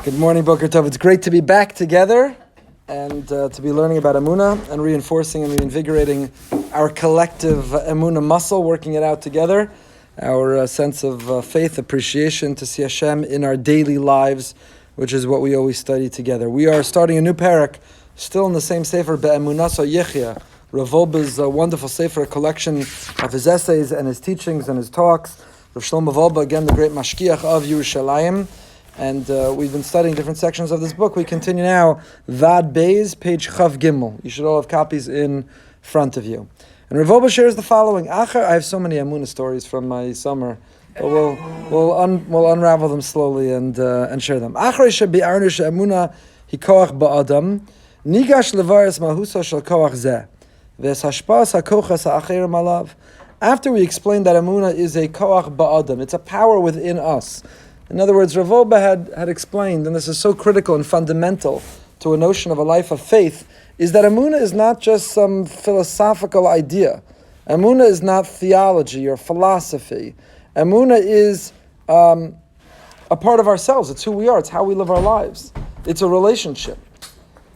Good morning, Boker Tov. It's great to be back together and to be learning about Emunah and reinforcing and reinvigorating our collective Emunah muscle, working it out together, our sense of faith, appreciation to see Hashem in our daily lives, which is what we always study together. We are starting a new parak, still in the same Sefer, Be'emunah So Yechia, Rav Wolbe's wonderful Sefer, a collection of his essays and his teachings and his talks. Rav Shlomo Wolbe, again, the great Mashkiach of Yerushalayim. And we've been studying different sections of this book. We continue now, Vad Beis, page Chav Gimel. You should all have copies in front of you. And Rav Wolbe shares the following. I have so many Emunah stories from my summer, but we'll unravel them slowly and share them. Achrei shebi'arnu she'emunah hi koach ba'adam, nigash levaris mahusa shel koach zeh, v'es hashpas hakochas ha'acher malav. After we explained that Emunah is a koach ba'adam, it's a power within us. In other words, Rav Wolbe had explained, and this is so critical and fundamental to a notion of a life of faith, is that Emunah is not just some philosophical idea. Emunah is not theology or philosophy. Emunah is a part of ourselves. It's who we are. It's how we live our lives. It's a relationship.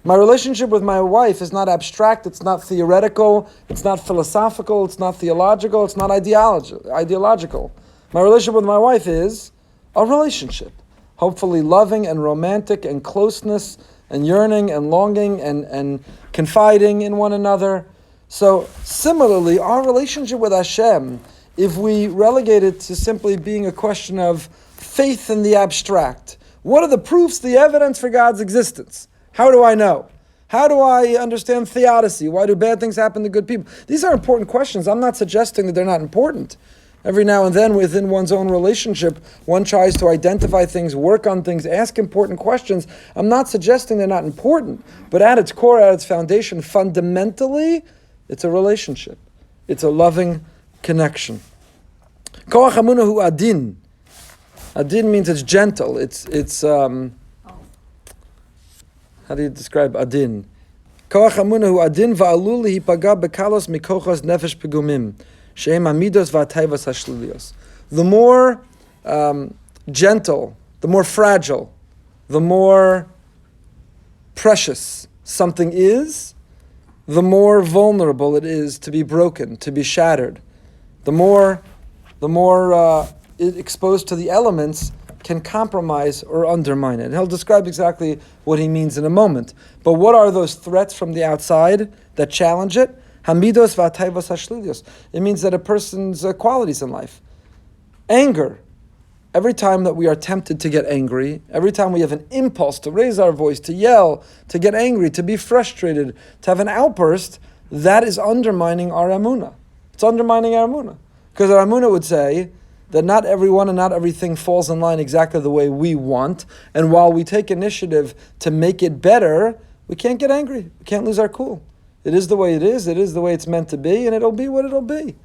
My relationship with my wife is not abstract. It's not theoretical. It's not philosophical. It's not theological. It's not ideological. My relationship with my wife is a relationship, hopefully loving and romantic and closeness and yearning and longing and confiding in one another. So similarly, our relationship with Hashem, if we relegate it to simply being a question of faith in the abstract, what are the proofs, the evidence for God's existence? How do I know? How do I understand theodicy? Why do bad things happen to good people? These are important questions. I'm not suggesting that they're not important. Every now and then within one's own relationship, one tries to identify things, work on things, ask important questions. I'm not suggesting they're not important, but at its core, at its foundation, fundamentally, it's a relationship. It's a loving connection. Koach Emunah hu adin. Adin means it's gentle. It's how do you describe adin? Koach Emunah hu adin va'alul hipaga bekalos mikochas nefesh pegumim. The more gentle, the more fragile, the more precious something is, the more vulnerable it is to be broken, to be shattered. The more it exposed to the elements can compromise or undermine it. And he'll describe exactly what he means in a moment. But what are those threats from the outside that challenge it? Hamidos v'atayvos hashlilios. It means that a person's qualities in life. Anger. Every time that we are tempted to get angry, every time we have an impulse to raise our voice, to yell, to get angry, to be frustrated, to have an outburst, that is undermining our Emunah. It's undermining our Emunah. Because our Emunah would say that not everyone and not everything falls in line exactly the way we want, and while we take initiative to make it better, we can't get angry. We can't lose our cool. It is the way it is the way it's meant to be, and it'll be what it'll be.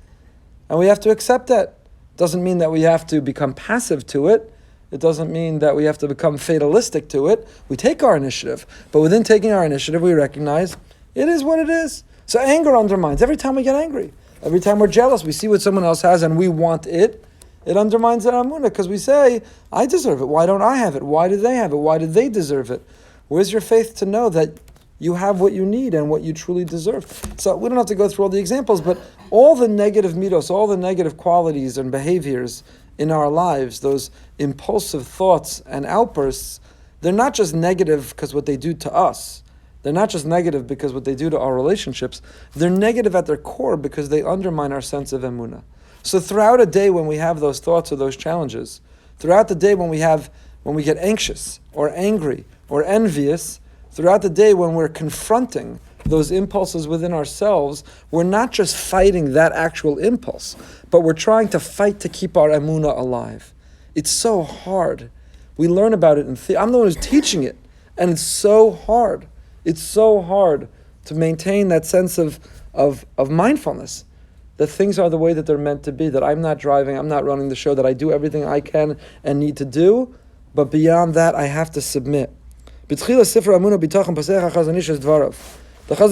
And we have to accept that. It doesn't mean that we have to become passive to it. It doesn't mean that we have to become fatalistic to it. We take our initiative, but within taking our initiative, we recognize it is what it is. So anger undermines. Every time we get angry, every time we're jealous, we see what someone else has and we want it, it undermines our Emunah because we say, I deserve it. Why don't I have it? Why do they have it? Why do they deserve it? Where's your faith to know that you have what you need and what you truly deserve? So we don't have to go through all the examples, but all the negative midos, all the negative qualities and behaviors in our lives, those impulsive thoughts and outbursts, they're not just negative because what they do to us. They're not just negative because what they do to our relationships. They're negative at their core because they undermine our sense of Emunah. So throughout a day when we have those thoughts or those challenges, throughout the day when we get anxious or angry or envious, throughout the day when we're confronting those impulses within ourselves, we're not just fighting that actual impulse, but we're trying to fight to keep our Emunah alive. It's so hard. We learn about it I'm the one who's teaching it, and it's so hard. It's so hard to maintain that sense of mindfulness, that things are the way that they're meant to be, that I'm not driving, I'm not running the show, that I do everything I can and need to do, but beyond that, I have to submit. The Chazon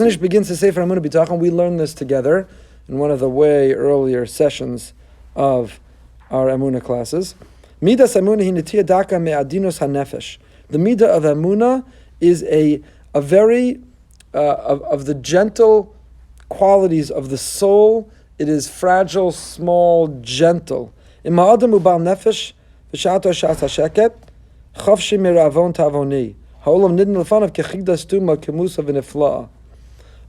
Ish begins to say for Emunah B'tachon. We learned this together in one of the way earlier sessions of our Emunah classes. Midas Emunah hi netiya daka me'adinos hanefesh. The midah of emunah is a very of the gentle qualities of the soul. It is fragile, small, gentle. Im ha'adam hu ba'al nefesh v'shato shas hasheket chavshi miravon tavoni ha'olam nidin lefanav kechigda stuma kemusa v'nefla'a.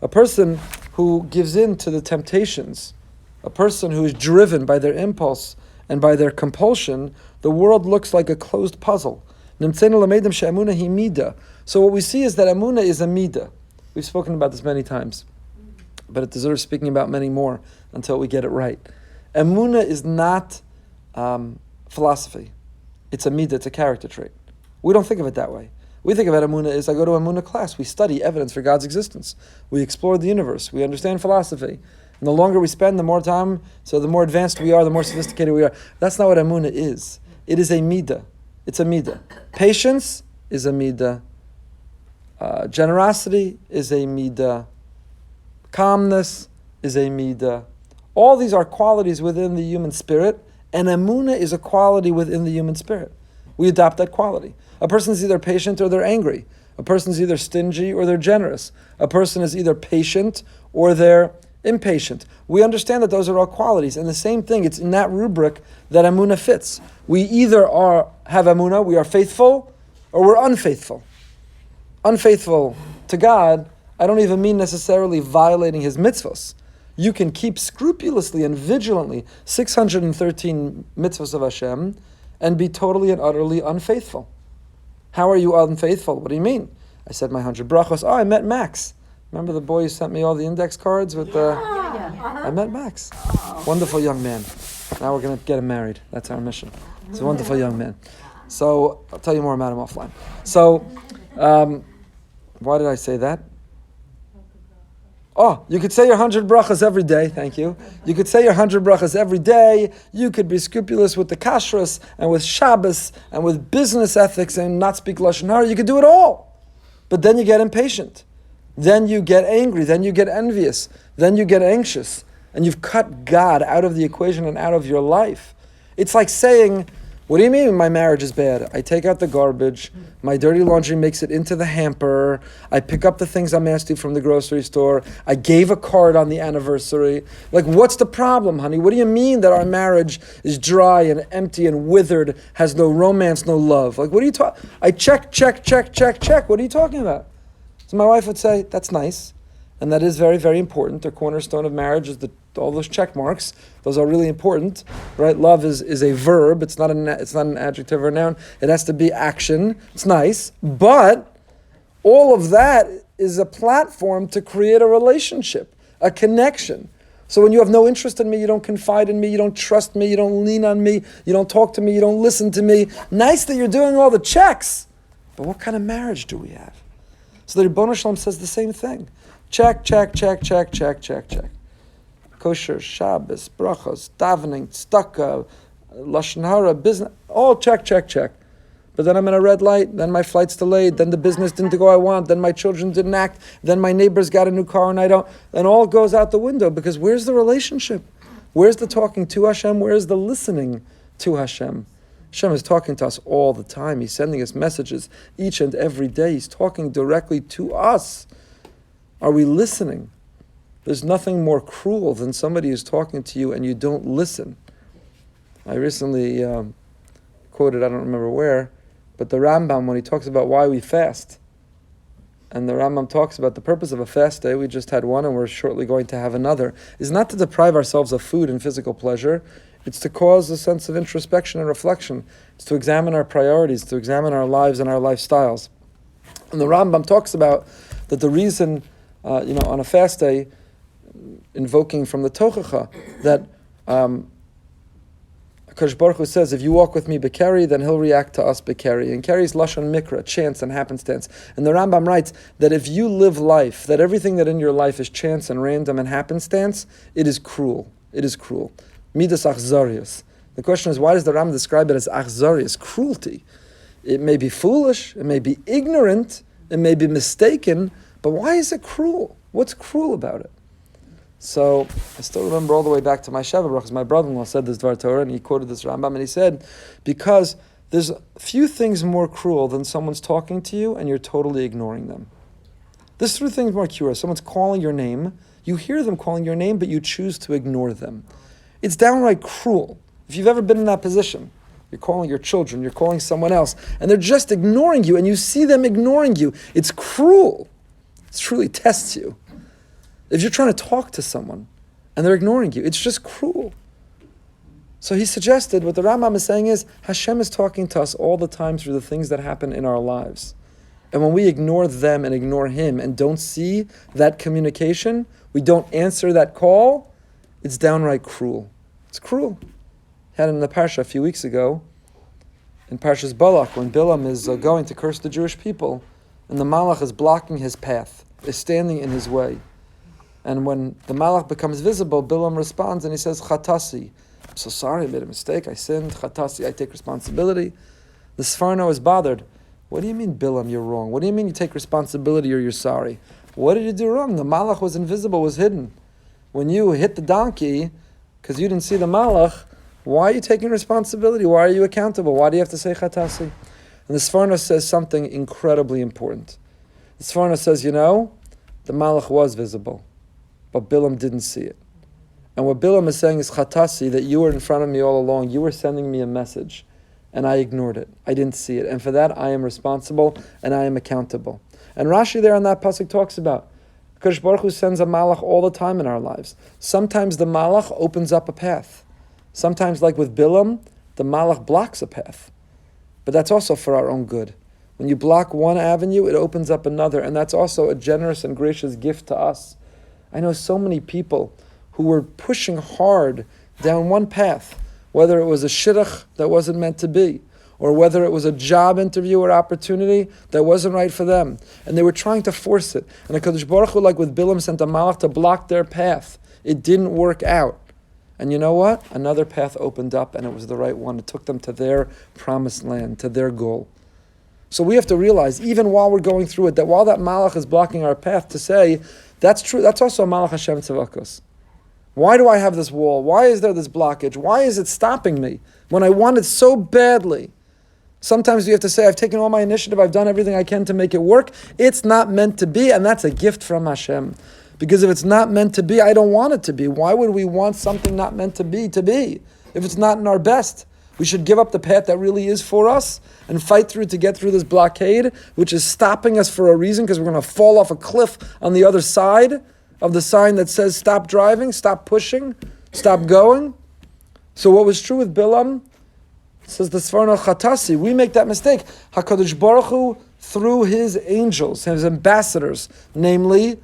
A person who gives in to the temptations, a person who is driven by their impulse and by their compulsion, the world looks like a closed puzzle. So what we see is that emunah is a midah. We've spoken about this many times, but it deserves speaking about many more until we get it right. Emunah is not philosophy. It's a midah, it's a character trait. We don't think of it that way. We think about emunah as I go to a emunah class. We study evidence for God's existence. We explore the universe. We understand philosophy. And the longer we spend, the more time, so the more advanced we are, the more sophisticated we are. That's not what emunah is. It is a midah. It's a midah. Patience is a midah. Generosity is a midah. Calmness is a midah. All these are qualities within the human spirit, and emunah is a quality within the human spirit. We adopt that quality. A person is either patient or they're angry. A person is either stingy or they're generous. A person is either patient or they're impatient. We understand that those are all qualities, and the same thing, it's in that rubric that emunah fits. We either have emunah, we are faithful, or we're unfaithful. Unfaithful to God, I don't even mean necessarily violating His mitzvahs. You can keep scrupulously and vigilantly 613 mitzvahs of Hashem and be totally and utterly unfaithful. How are you unfaithful? What do you mean? I said my 100 brachos. Oh, I met Max. Remember the boy who sent me all the index cards with the... I met Max. Wonderful young man. Now we're going to get him married. That's our mission. He's a wonderful young man. So, I'll tell you more about him offline. So, why did I say that? Oh, you could say your 100 brachas every day. Thank you. You could say your 100 brachas every day. You could be scrupulous with the kashrus and with Shabbos and with business ethics and not speak lashon hara. You could do it all. But then you get impatient. Then you get angry. Then you get envious. Then you get anxious. And you've cut God out of the equation and out of your life. It's like saying, what do you mean my marriage is bad? I take out the garbage. My dirty laundry makes it into the hamper. I pick up the things I'm asked to from the grocery store. I gave a card on the anniversary. Like, what's the problem, honey? What do you mean that our marriage is dry and empty and withered, has no romance, no love? Like, what are you talking? I check. What are you talking about? So my wife would say, that's nice. And that is very, very important. The cornerstone of marriage is all those check marks. Those are really important, right? Love is a verb. It's not an adjective or a noun. It has to be action. It's nice. But all of that is a platform to create a relationship, a connection. So when you have no interest in me, you don't confide in me, you don't trust me, you don't lean on me, you don't talk to me, you don't listen to me. Nice that you're doing all the checks. But what kind of marriage do we have? So the Rebbeinu Shalom says the same thing. Check. Kosher, Shabbos, brachos, davening, tzedakah, lashon hara, business, all check. But then I'm in a red light, then my flight's delayed, then the business didn't go I want, then my children didn't act, then my neighbor's got a new car and I don't, and all goes out the window, because where's the relationship? Where's the talking to Hashem? Where's the listening to Hashem? Hashem is talking to us all the time. He's sending us messages each and every day. He's talking directly to us. Are we listening? There's nothing more cruel than somebody who's talking to you and you don't listen. I recently quoted, I don't remember where, but the Rambam, when he talks about why we fast, and the Rambam talks about the purpose of a fast day, we just had one and we're shortly going to have another, is not to deprive ourselves of food and physical pleasure. It's to cause a sense of introspection and reflection. It's to examine our priorities, to examine our lives and our lifestyles. And the Rambam talks about that the reason, on a fast day, invoking from the Tochacha, that HaKadosh Baruch Hu says, if you walk with me Bekeri, then he'll react to us Bekeri. And Keri is Lashon Mikra, chance and happenstance. And the Rambam writes that if you live life, that everything that in your life is chance and random and happenstance, it is cruel. It is cruel. Midas Achzarius. The question is, why does the Rambam describe it as Achzarius, cruelty? It may be foolish, it may be ignorant, it may be mistaken, but why is it cruel? What's cruel about it? So I still remember all the way back to my Sheva Brachos. My brother-in-law said this Dvar Torah, and he quoted this Rambam, and he said, because There's few things more cruel than someone's talking to you and you're totally ignoring them. There's three things more cruel. Someone's calling your name, you hear them calling your name, but you choose to ignore them. It's downright cruel. If you've ever been in that position, you're calling your children, you're calling someone else, and they're just ignoring you, and you see them ignoring you. It's cruel. It truly tests you. If you're trying to talk to someone, and they're ignoring you, it's just cruel. So he suggested, what the Rambam is saying is, Hashem is talking to us all the time through the things that happen in our lives. And when we ignore them and ignore him and don't see that communication, we don't answer that call, it's downright cruel. It's cruel. Had it in the Parsha a few weeks ago, in Parshas Balak, when Bilam is going to curse the Jewish people, and the Malach is blocking his path, is standing in his way. And when the Malach becomes visible, Bilam responds and he says, Chatasi, I'm so sorry, I made a mistake, I sinned, Chatasi, I take responsibility. The Sfarno is bothered. What do you mean, Bilam, you're wrong? What do you mean you take responsibility or you're sorry? What did you do wrong? The Malach was invisible, was hidden. When you hit the donkey, because you didn't see the Malach, why are you taking responsibility? Why are you accountable? Why do you have to say Chatasi? And the Sfarno says something incredibly important. The Sfarno says, the Malach was visible, but Bilam didn't see it. And what Bilam is saying is Chatasi, that you were in front of me all along. You were sending me a message, and I ignored it. I didn't see it. And for that, I am responsible, and I am accountable. And Rashi there on that pasuk talks about Kadosh Baruch Hu sends a Malach all the time in our lives. Sometimes the Malach opens up a path. Sometimes, like with Bilam, the Malach blocks a path. But that's also for our own good. When you block one avenue, it opens up another, and that's also a generous and gracious gift to us. I know so many people who were pushing hard down one path, whether it was a shidduch that wasn't meant to be, or whether it was a job interview or opportunity that wasn't right for them. And they were trying to force it. And the Kadosh Baruch Hu, like with Bilam, sent a Malach to block their path. It didn't work out. And you know what? Another path opened up, and it was the right one. It took them to their promised land, to their goal. So we have to realize, even while we're going through it, that while that Malach is blocking our path, to say, that's true, that's also a Malach Hashem Tzavakos. Why do I have this wall? Why is there this blockage? Why is it stopping me when I want it so badly? Sometimes you have to say, I've taken all my initiative, I've done everything I can to make it work. It's not meant to be, and that's a gift from Hashem. Because if it's not meant to be, I don't want it to be. Why would we want something not meant to be if it's not in our best? We should give up the path that really is for us and fight through to get through this blockade, which is stopping us for a reason, because we're going to fall off a cliff on the other side of the sign that says stop driving, stop pushing, stop going. So what was true with Bilam, says the Sfarno Chatasi, we make that mistake. HaKadosh Baruch Hu, through his angels, his ambassadors, namely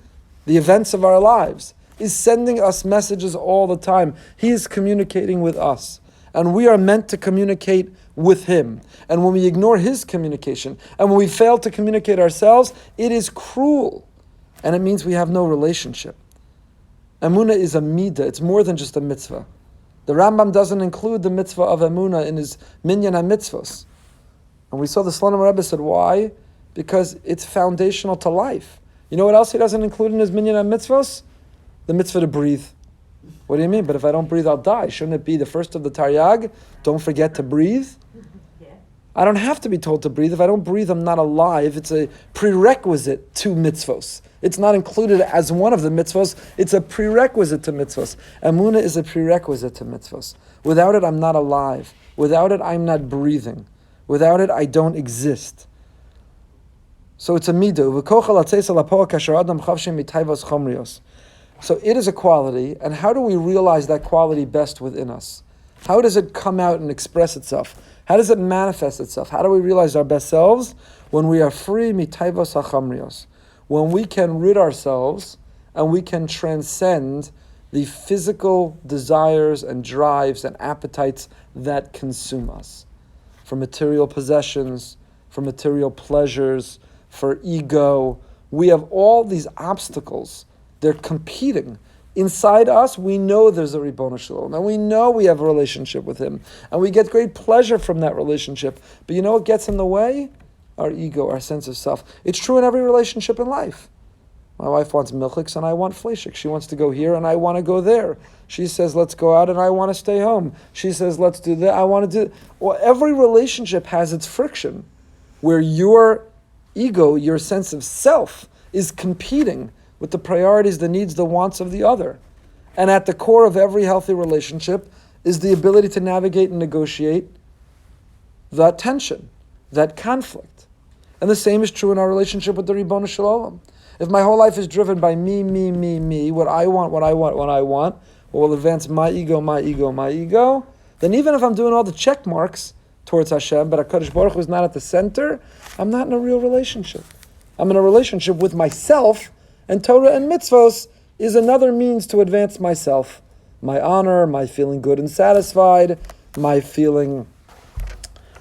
the events of our lives, is sending us messages all the time. He is communicating with us. And we are meant to communicate with him. And when we ignore his communication, and when we fail to communicate ourselves, it is cruel. And it means we have no relationship. Emunah is a midah. It's more than just a mitzvah. The Rambam doesn't include the mitzvah of emunah in his minyan ha-mitzvos. And we saw the Slonim Rebbe said, why? Because it's foundational to life. You know what else he doesn't include in his minyan ha-mitzvos? The mitzvah to breathe. What do you mean? But if I don't breathe, I'll die. Shouldn't it be the first of the Taryag? Don't forget to breathe. Yeah. I don't have to be told to breathe. If I don't breathe, I'm not alive. It's a prerequisite to mitzvos. It's not included as one of the mitzvos. It's a prerequisite to mitzvos. Emunah is a prerequisite to mitzvos. Without it, I'm not alive. Without it, I'm not breathing. Without it, I don't exist. So it's a midah. So it is a quality, and how do we realize that quality best within us? How does it come out and express itself? How does it manifest itself? How do we realize our best selves? When we are free mitaivos hachamrios. When we can rid ourselves and we can transcend the physical desires and drives and appetites that consume us. For material possessions, for material pleasures, for ego. We have all these obstacles. They're competing. Inside us, we know there's a Ribono Shalom, and we know we have a relationship with him, and we get great pleasure from that relationship. But you know what gets in the way? Our ego, our sense of self. It's true in every relationship in life. My wife wants milchiks and I want fleshik. She wants to go here and I want to go there. She says, let's go out and I want to stay home. She says, let's do that. I want to do. Well, every relationship has its friction where your ego, your sense of self, is competing with the priorities, the needs, the wants of the other. And at the core of every healthy relationship is the ability to navigate and negotiate that tension, that conflict. And the same is true in our relationship with the Ribono Shel Olam. If my whole life is driven by me, what I want, what will advance my ego, then even if I'm doing all the check marks towards Hashem, but HaKadosh Baruch Hu is not at the center, I'm not in a real relationship. I'm in a relationship with myself, and Torah and mitzvos is another means to advance myself. My honor, my feeling good and satisfied, my feeling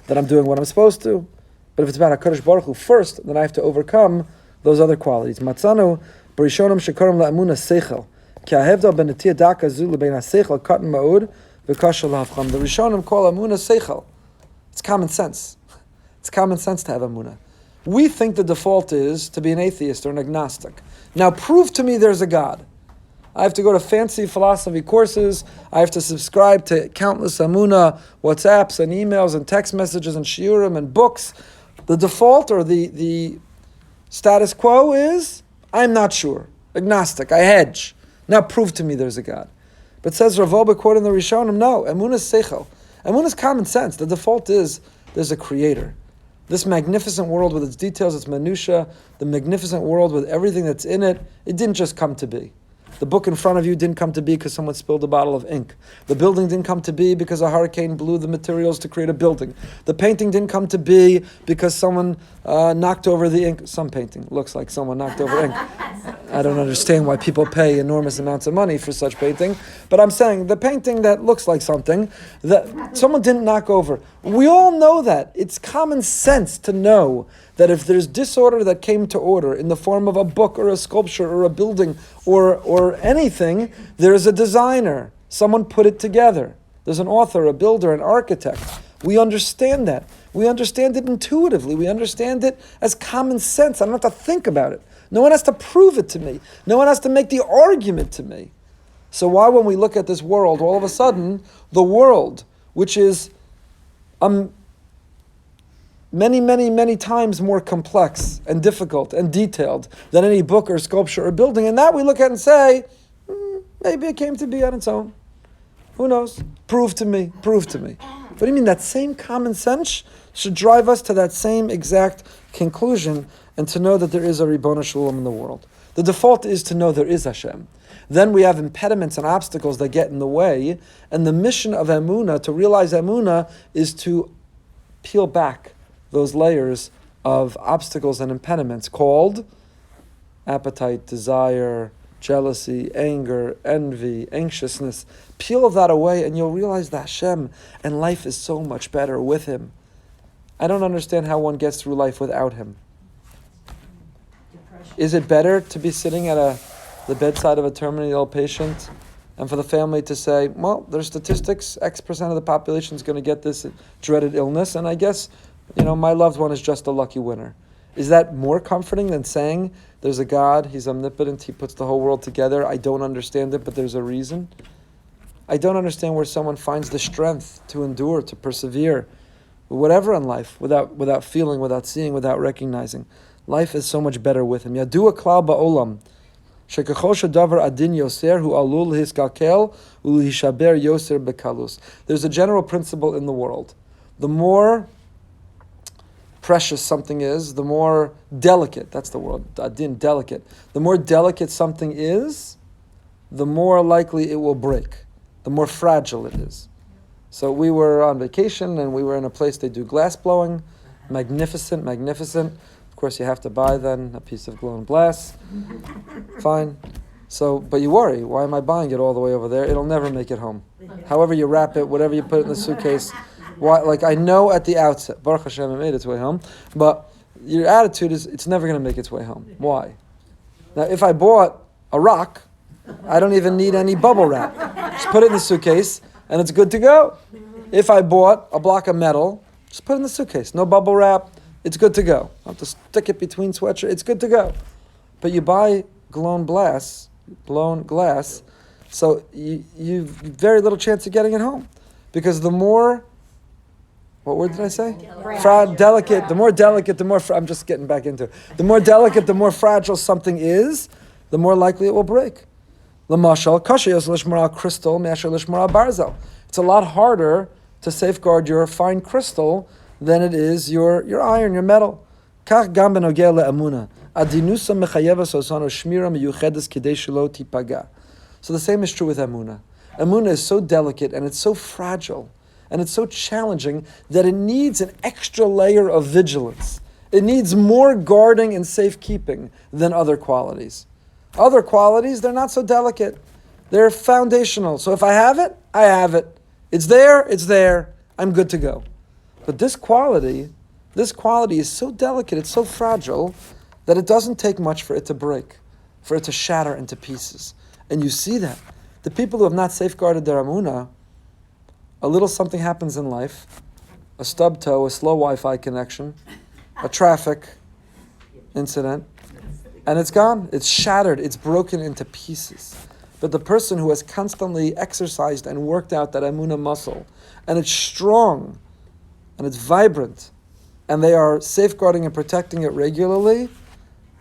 that I'm doing what I'm supposed to. But if it's about HaKadosh Baruch Hu first, then I have to overcome those other qualities. Matzanu, Barishonim Shekarim La'amuna Seichel. Ki ha'hevdal ben netiyah daka zu lebein ha'seichel katan ma'od v'kasha la'havcham. The Rishonim call Amuna Seichel. It's common sense. It's common sense to have Amuna. We think the default is to be an atheist or an agnostic. Now prove to me there's a God. I have to go to fancy philosophy courses. I have to subscribe to countless Amuna WhatsApps and emails and text messages and shiurim and books. The default or the status quo is, I'm not sure. Agnostic, I hedge. Now prove to me there's a God. But says Rav Wolbe, quoting the Rishonim, no, Emunah is seichel. Emunah is common sense. The default is, there's a creator. This magnificent world with its details, its minutiae, the magnificent world with everything that's in it, it didn't just come to be. The book in front of you didn't come to be because someone spilled a bottle of ink. The building didn't come to be because a hurricane blew the materials to create a building. The painting didn't come to be because someone knocked over the ink. Some painting looks like someone knocked over ink. I don't understand why people pay enormous amounts of money for such painting. But I'm saying the painting that looks like something that someone didn't knock over. We all know that. It's common sense to know that if there's disorder that came to order in the form of a book or a sculpture or a building or anything, there's a designer. Someone put it together. There's an author, a builder, an architect. We understand that. We understand it intuitively. We understand it as common sense. I don't have to think about it. No one has to prove it to me. No one has to make the argument to me. So why, when we look at this world, all of a sudden, the world, which is many times more complex and difficult and detailed than any book or sculpture or building, and that we look at and say, maybe it came to be on its own. Who knows? Prove to me. What do you mean? That same common sense should drive us to that same exact conclusion and to know that there is a Ribono Shel Olam in the world. The default is to know there is Hashem. Then we have impediments and obstacles that get in the way, and the mission of Emunah, to realize Emunah, is to peel back those layers of obstacles and impediments called appetite, desire, jealousy, anger, envy, anxiousness. Peel that away and you'll realize that Hashem and life is so much better with Him. I don't understand how one gets through life without Him. Is it better to be sitting at the bedside of a terminally ill patient and for the family to say, well, there's statistics, X% of the population is going to get this dreaded illness, and I guess, my loved one is just a lucky winner. Is that more comforting than saying there's a God, He's omnipotent, He puts the whole world together, I don't understand it, but there's a reason? I don't understand where someone finds the strength to endure, to persevere, whatever in life, without feeling, without seeing, without recognizing. Life is so much better with Him. Yadua klal ba'olam, shekachol shedavar adin yoser hu alul hiskalkel u'hishaber yoser bekalus. There's a general principle in the world. The more precious something is, the more delicate, that's the word, adin, delicate. The more delicate something is, the more likely it will break, the more fragile it is. So we were on vacation and we were in a place they do glass blowing, magnificent. Of course, you have to buy then a piece of blown glass. Fine. So, but you worry, why am I buying it all the way over there? It'll never make it home. However you wrap it, whatever you put it in the suitcase. Why? Like I know at the outset, Baruch Hashem, it made its way home, but your attitude is it's never going to make its way home. Why? Now, if I bought a rock, I don't even need any bubble wrap. Just put it in the suitcase, and it's good to go. If I bought a block of metal, just put it in the suitcase. No bubble wrap. It's good to go. I have to stick it between sweatshirts. It's good to go. But you buy blown glass, so you've very little chance of getting it home. Because the more, what word did I say? Delicate. The more delicate, the more, I'm just getting back into it. The more delicate, the more fragile something is, the more likely it will break. L'mashal, kashiyos lishmara crystal, me'asher lishmara barzel. It's a lot harder to safeguard your fine crystal than it is your iron, your metal. Kach gam benogeh le'amuna. Adinusa mechayevas osano shmira miyuchedes kidei shelo tipaga. So the same is true with Emunah. Emunah is so delicate and it's so fragile and it's so challenging that it needs an extra layer of vigilance. It needs more guarding and safekeeping than other qualities. Other qualities, they're not so delicate. They're foundational. So if I have it, I have it. It's there, I'm good to go. But this quality is so delicate, it's so fragile, that it doesn't take much for it to break, for it to shatter into pieces. And you see that. The people who have not safeguarded their Amunah, a little something happens in life, a stub toe, a slow Wi-Fi connection, a traffic incident, and it's gone. It's shattered. It's broken into pieces. But the person who has constantly exercised and worked out that Amunah muscle, and it's strong, and it's vibrant, and they are safeguarding and protecting it regularly,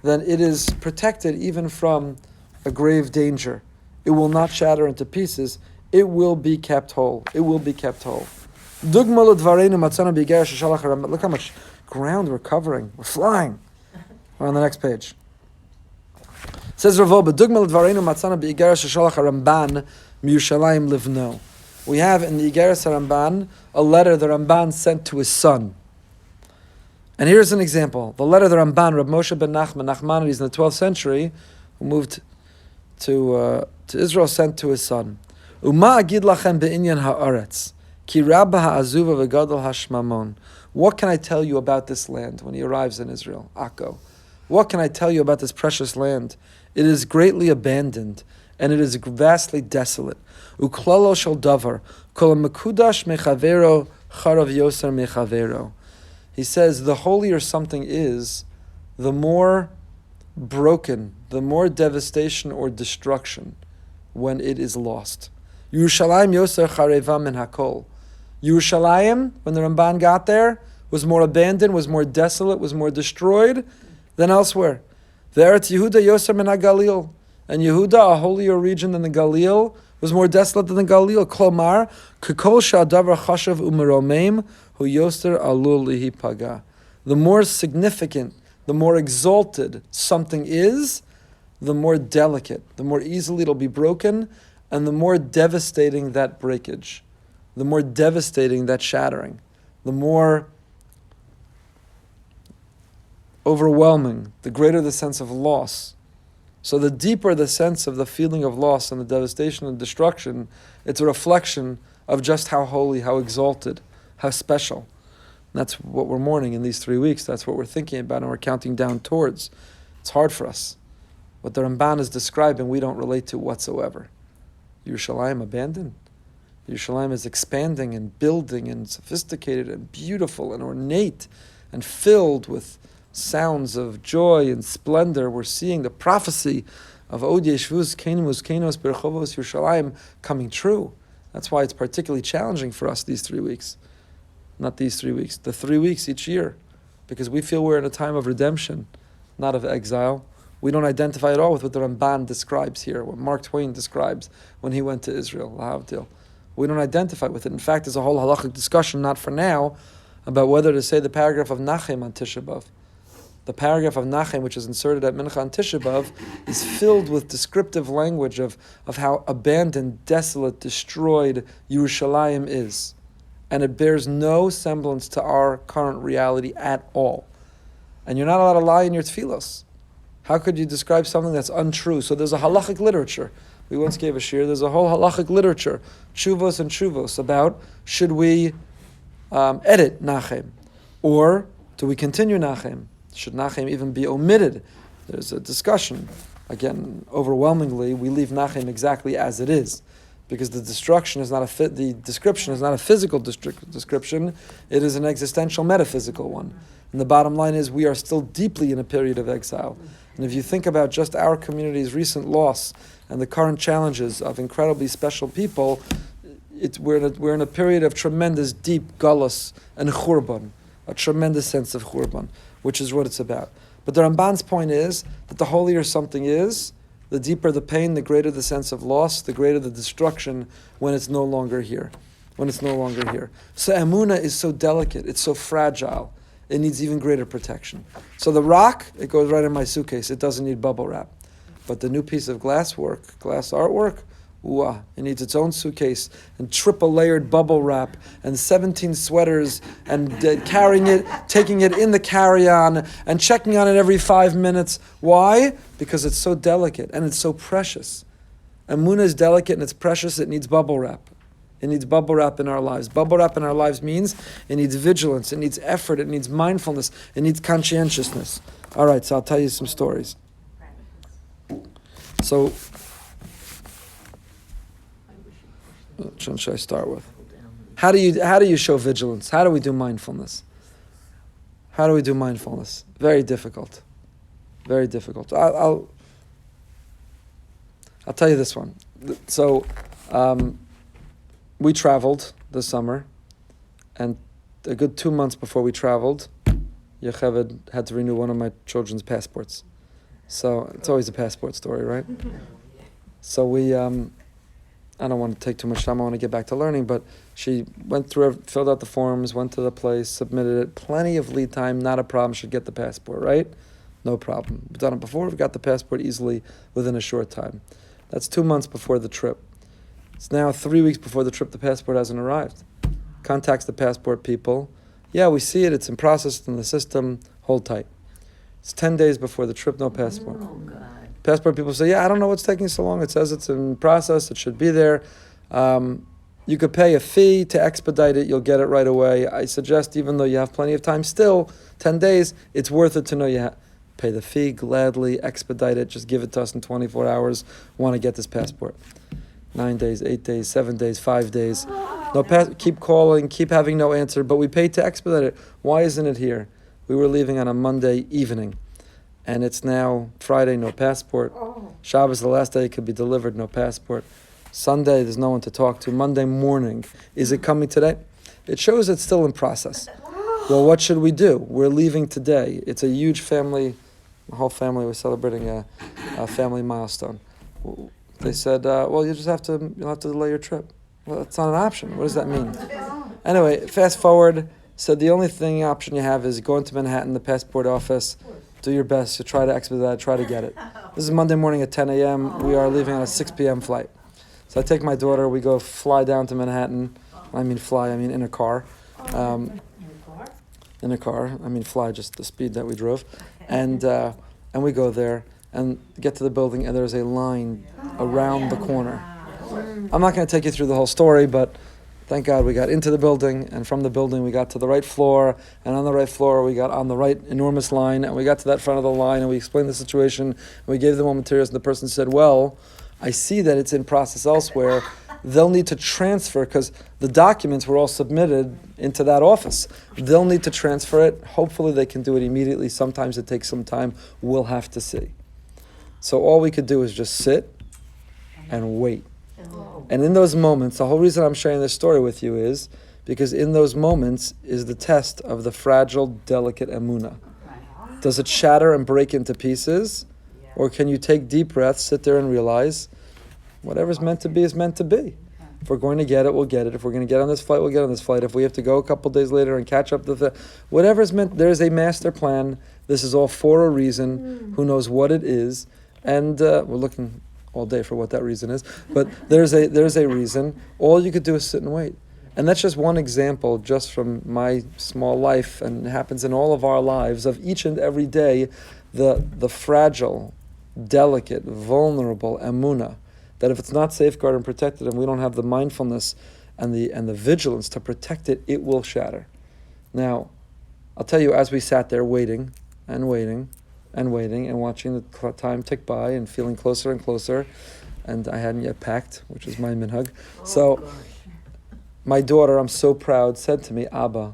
then it is protected even from a grave danger. It will not shatter into pieces. It will be kept whole. It will be kept whole. Look how much ground we're covering. We're flying. We're on the next page. It says Ravo, we have in the Igeres Ramban a letter the Ramban sent to his son. And here's an example. The letter the Ramban, Reb Moshe ben Nachmanides in the 12th century, who moved to Israel, sent to his son. Uma agid lachem be'inyan ha'aretz, ki rabba ha'azuva v'gadol ha'shmamon. What can I tell you about this land when he arrives in Israel, Akko? What can I tell you about this precious land? It is greatly abandoned, and it is vastly desolate. Uklalo shel davar, kol mekudash mechavero charav yoser mechavero. He says, the holier something is, the more broken, the more devastation or destruction when it is lost. Yerushalayim yoser chareva min hakol. Yerushalayim, when the Ramban got there, was more abandoned, was more desolate, was more destroyed than elsewhere. Ve'eretz Yehuda yoser min haGalil. And Yehuda, a holier region than the Galil, was more desolate than the Galil. Klomar, kekol sha'adavar chashav u'meromeim hu yoser alul lihi paga. The more significant, the more exalted something is, the more delicate, the more easily it'll be broken, and the more devastating that breakage, the more devastating that shattering, the more overwhelming, the greater the sense of loss. So the deeper the sense of the feeling of loss and the devastation and destruction, it's a reflection of just how holy, how exalted, how special. And that's what we're mourning in these 3 weeks. That's what we're thinking about and we're counting down towards. It's hard for us. What the Ramban is describing, we don't relate to whatsoever. Yerushalayim abandoned. Yerushalayim is expanding and building and sophisticated and beautiful and ornate and filled with sounds of joy and splendor. We're seeing the prophecy of Od Yeshvus Kenos Berchovos Yerushalayim coming true. That's why it's particularly challenging for us these 3 weeks. Not these 3 weeks, the 3 weeks each year, because we feel we're in a time of redemption, not of exile. We don't identify at all with what the Ramban describes here, what Mark Twain describes when he went to Israel, Lahavdil. We don't identify with it. In fact, there's a whole halachic discussion, not for now, about whether to say the paragraph of Nachem on Tisha B'Av. The paragraph of Nachem, which is inserted at Mincha on Tisha B'Av, is filled with descriptive language of how abandoned, desolate, destroyed Yerushalayim is. And it bears no semblance to our current reality at all. And you're not allowed to lie in your tefillos. How could you describe something that's untrue? So there's a halachic literature. We once gave a shir. There's a whole halachic literature, chuvos and chuvos, about should we edit Nachem? Or do we continue Nachem? Should Nachem even be omitted? There's a discussion. Again, overwhelmingly, we leave Nachem exactly as it is, because the destruction is not the description is not a physical description. It is an existential, metaphysical one. And the bottom line is we are still deeply in a period of exile. And if you think about just our community's recent loss and the current challenges of incredibly special people, we're in a period of tremendous deep galus and churban, a tremendous sense of churban, which is what it's about. But the Ramban's point is that the holier something is, the deeper the pain, the greater the sense of loss, the greater the destruction when it's no longer here. When it's no longer here. So Emunah is so delicate, it's so fragile, it needs even greater protection. So the rock, it goes right in my suitcase, it doesn't need bubble wrap. But the new piece of glass artwork, it needs its own suitcase and triple layered bubble wrap and 17 sweaters and carrying it, taking it in the carry-on and checking on it every 5 minutes. Why? Because it's so delicate and it's so precious. Emunah is delicate and it's precious, it needs bubble wrap. It needs bubble wrap in our lives. Bubble wrap in our lives means it needs vigilance, it needs effort, it needs mindfulness, it needs conscientiousness. All right, so I'll tell you some stories. So, which one should I start with? How do you show vigilance? How do we do mindfulness? How do we do mindfulness? Very difficult. Very difficult. I'll tell you this one. So, we traveled this summer, and a good 2 months before we traveled, Yocheved had to renew one of my children's passports. So it's always a passport story, right? So we, I don't want to take too much time, I want to get back to learning, but she went through, filled out the forms, went to the place, submitted it, plenty of lead time, not a problem, should get the passport, right? No problem. We've done it before, we've got the passport easily within a short time. That's 2 months before the trip. It's now 3 weeks before the trip, the passport hasn't arrived. Contacts the passport people. Yeah, we see it, it's in process, it's in the system, hold tight. It's 10 days before the trip, no passport. Oh, God. Passport people say, yeah, I don't know what's taking so long. It says it's in process, it should be there. You could pay a fee to expedite it, you'll get it right away. I suggest, even though you have plenty of time still, 10 days, it's worth it to know you pay the fee, gladly expedite it, just give it to us in 24 hours, want to get this passport. 9 days, 8 days, 7 days, 5 days. Keep calling, keep having no answer, but we paid to expedite it. Why isn't it here? We were leaving on a Monday evening, and it's now Friday, no passport. Shabbos, the last day it could be delivered, no passport. Sunday, there's no one to talk to. Monday morning, is it coming today? It shows it's still in process. Well, what should we do? We're leaving today. It's a huge family. The whole family was celebrating a family milestone. They said, well, you'll have to delay your trip. Well, that's not an option. What does that mean? Anyway, fast forward. Said the only option you have is go into Manhattan, the passport office, do your best to try to expedite, try to get it. This is Monday morning at 10 a.m. We are leaving on a 6 p.m. flight. So I take my daughter, we go fly down to Manhattan. I mean in a car. In a car. I mean fly, just the speed that we drove. And we go there and get to the building, and there's a line around the corner. I'm not going to take you through the whole story, but thank God we got into the building, and from the building we got to the right floor, and on the right floor we got on the right enormous line, and we got to that front of the line, and we explained the situation, and we gave them all materials, and the person said, well, I see that it's in process elsewhere. They'll need to transfer, because the documents were all submitted into that office. They'll need to transfer it. Hopefully they can do it immediately. Sometimes it takes some time. We'll have to see. So all we could do is just sit and wait. And in those moments, the whole reason I'm sharing this story with you is because in those moments is the test of the fragile, delicate emunah. Does it shatter and break into pieces? Or can you take deep breaths, sit there and realize whatever's meant to be is meant to be. If we're going to get it, we'll get it. If we're going to get on this flight, we'll get on this flight. If we have to go a couple days later and catch up, whatever's meant, there's a master plan. This is all for a reason. Who knows what it is? And we're looking all day for what that reason is. But there's a reason. All you could do is sit and wait. And that's just one example just from my small life, and it happens in all of our lives, of each and every day, the fragile, delicate, vulnerable emunah, that if it's not safeguarded and protected and we don't have the mindfulness and the vigilance to protect it, it will shatter. Now, I'll tell you, as we sat there waiting and waiting and waiting and watching the time tick by and feeling closer and closer, and I hadn't yet packed, which is my minhag. So my daughter, I'm so proud, said to me, Abba,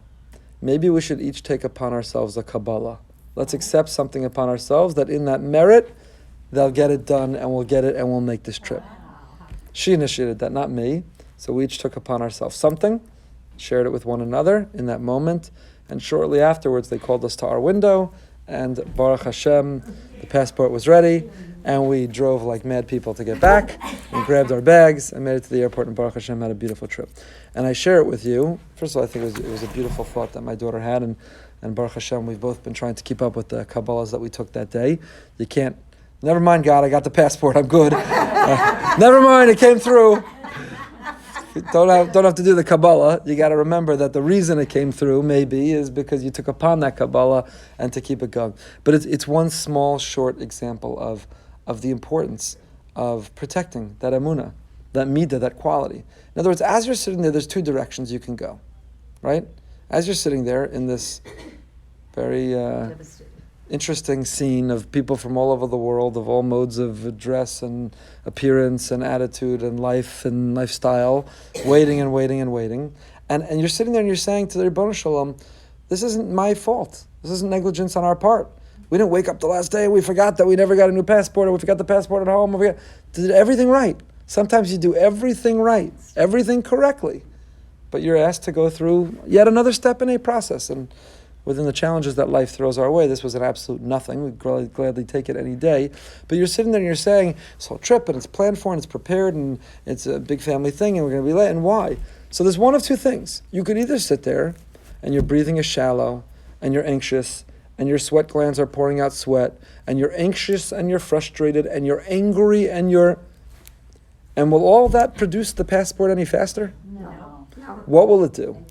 maybe we should each take upon ourselves a Kabbalah. Let's accept something upon ourselves that in that merit, they'll get it done and we'll get it and we'll make this trip. She initiated that, not me. So we each took upon ourselves something, shared it with one another in that moment, and shortly afterwards they called us to our window, and Baruch Hashem, the passport was ready, and we drove like mad people to get back, and grabbed our bags and made it to the airport, and Baruch Hashem had a beautiful trip. And I share it with you. First of all, I think it was a beautiful thought that my daughter had, and Baruch Hashem, we've both been trying to keep up with the Kabbalahs that we took that day. You can't, never mind God, I got the passport, I'm good. Never mind, it came through. Don't have to do the Kabbalah. You got to remember that the reason it came through maybe is because you took upon that Kabbalah and to keep it going. But it's one small, short example of the importance of protecting that emunah, that midah, that quality. In other words, as you're sitting there, there's two directions you can go, right? As you're sitting there in this very interesting scene of people from all over the world, of all modes of dress and appearance and attitude and life and lifestyle, waiting and waiting and waiting. And you're sitting there and you're saying to the Ribono Shalom, this isn't my fault. This isn't negligence on our part. We didn't wake up the last day, we forgot that we never got a new passport, or we forgot the passport at home, or we did everything right. Sometimes you do everything right, everything correctly, but you're asked to go through yet another step in a process. And within the challenges that life throws our way, this was an absolute nothing. We'd gladly take it any day. But you're sitting there and you're saying, this whole trip, and it's planned for, and it's prepared, and it's a big family thing, and we're going to be late, and why? So there's one of two things. You could either sit there, and your breathing is shallow, and you're anxious, and your sweat glands are pouring out sweat, and you're anxious, and you're frustrated, and you're angry, and will all that produce the passport any faster? No. What will it do?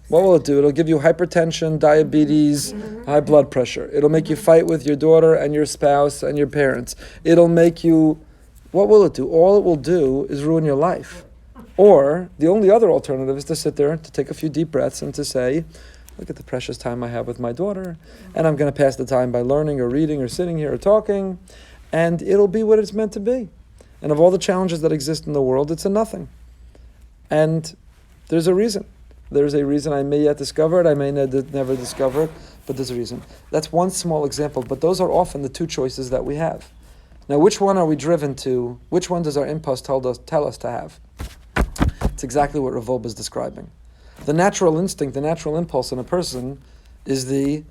What will it do? It'll give you hypertension, diabetes, high blood pressure. It'll make you fight with your daughter and your spouse and your parents. It'll make you... What will it do? All it will do is ruin your life. Or, the only other alternative is to sit there, to take a few deep breaths and to say, look at the precious time I have with my daughter, and I'm going to pass the time by learning or reading or sitting here or talking, and it'll be what it's meant to be. And of all the challenges that exist in the world, it's a nothing. And there's a reason. There's a reason I may yet discover it, I may never discover it, but there's a reason. That's one small example, but those are often the two choices that we have. Now, which one are we driven to? Which one does our impulse tell us to have? It's exactly what Rav Wolbe is describing. The natural instinct, the natural impulse in a person is the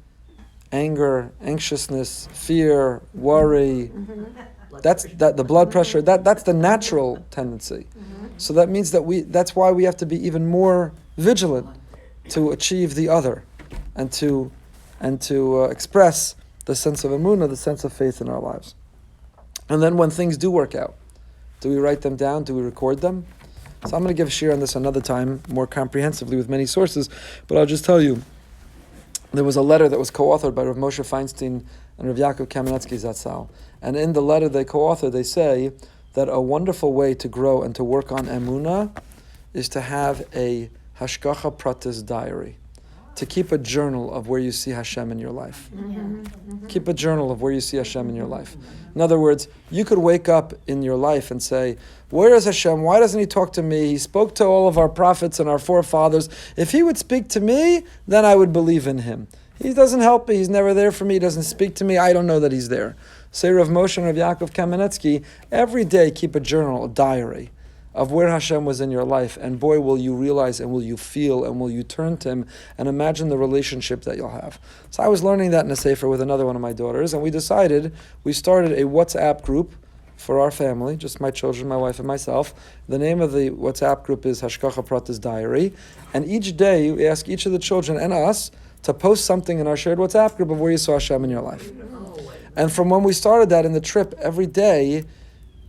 anger, anxiousness, fear, worry. The blood pressure. That's the natural tendency. So that means that's why we have to be even more vigilant to achieve the other, and to express the sense of emunah, the sense of faith in our lives. And then when things do work out, do we write them down? Do we record them? So I'm going to give a shir on this another time, more comprehensively with many sources, but I'll just tell you, there was a letter that was co-authored by Rav Moshe Feinstein and Rav Yaakov Kamenetsky Zatzal. And in the letter they co-authored, they say that a wonderful way to grow and to work on emunah is to have a Hashgacha Pratis diary, to keep a journal of where you see Hashem in your life. Keep a journal of where you see Hashem in your life. In other words, you could wake up in your life and say, where is Hashem? Why doesn't He talk to me? He spoke to all of our prophets and our forefathers. If He would speak to me, then I would believe in Him. He doesn't help me. He's never there for me. He doesn't speak to me. I don't know that He's there. Say Rav Moshe and Rav Yaakov Kamenetsky, every day keep a journal, a diary of where Hashem was in your life, and boy, will you realize and will you feel and will you turn to Him and imagine the relationship that you'll have. So I was learning that in a sefer with another one of my daughters, and we started a WhatsApp group for our family, just my children, my wife, and myself. The name of the WhatsApp group is Hashgacha Pratis Diary, and each day we ask each of the children and us to post something in our shared WhatsApp group of where you saw Hashem in your life. And from when we started that in the trip, every day,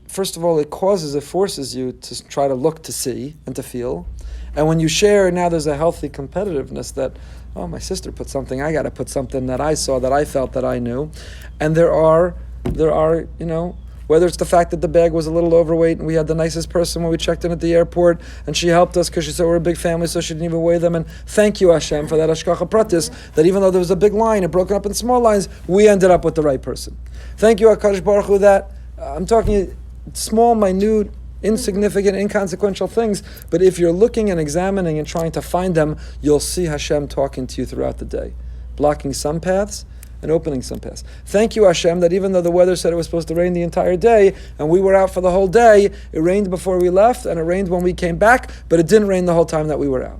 first of all, it forces you to try to look, to see, and to feel. And when you share, now there's a healthy competitiveness that, oh, my sister put something, I got to put something that I saw, that I felt, that I knew. And there are, whether it's the fact that the bag was a little overweight and we had the nicest person when we checked in at the airport and she helped us because she said we're a big family, so she didn't even weigh them. And thank you, Hashem, for that Hashgacha Pratis, that even though there was a big line, it broke up in small lines, we ended up with the right person. Thank you, HaKadosh Baruch Hu, that I'm talking small, minute, insignificant, inconsequential things. But if you're looking and examining and trying to find them, you'll see Hashem talking to you throughout the day, blocking some paths and opening some paths. Thank you, Hashem, that even though the weather said it was supposed to rain the entire day, and we were out for the whole day, it rained before we left, and it rained when we came back, but it didn't rain the whole time that we were out.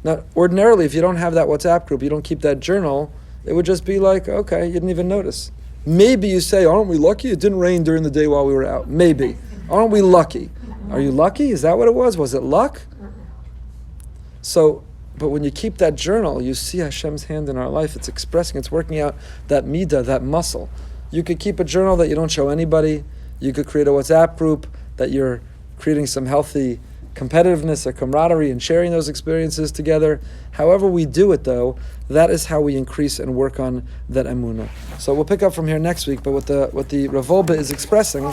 Now, ordinarily, if you don't have that WhatsApp group, you don't keep that journal, it would just be like, okay, you didn't even notice. Maybe you say, aren't we lucky? It didn't rain during the day while we were out. Maybe. Aren't we lucky? Are you lucky? Is that what it was? Was it luck? So, but when you keep that journal, you see Hashem's hand in our life. It's expressing, it's working out that midah, that muscle. You could keep a journal that you don't show anybody. You could create a WhatsApp group that you're creating some healthy competitiveness or camaraderie and sharing those experiences together. However we do it, though, that is how we increase and work on that emunah. So we'll pick up from here next week, but what the Rav Wolbe is expressing,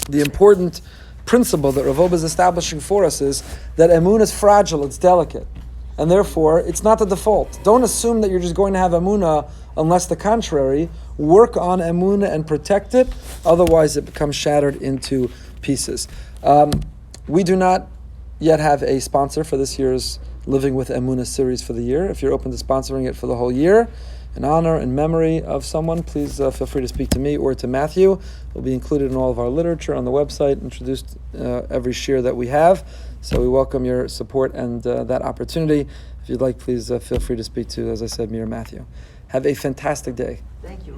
the important principle that Rav Wolbe is establishing for us is that emunah is fragile, it's delicate. And therefore, it's not the default. Don't assume that you're just going to have emunah unless the contrary. Work on emunah and protect it, otherwise it becomes shattered into pieces. We do not yet have a sponsor for this year's Living with Emunah series for the year. If you're open to sponsoring it for the whole year, in honor and memory of someone, please feel free to speak to me or to Matthew. It will be included in all of our literature on the website, introduced every shir that we have. So we welcome your support and that opportunity. If you'd like, please feel free to speak to, as I said, me or Matthew. Have a fantastic day. Thank you.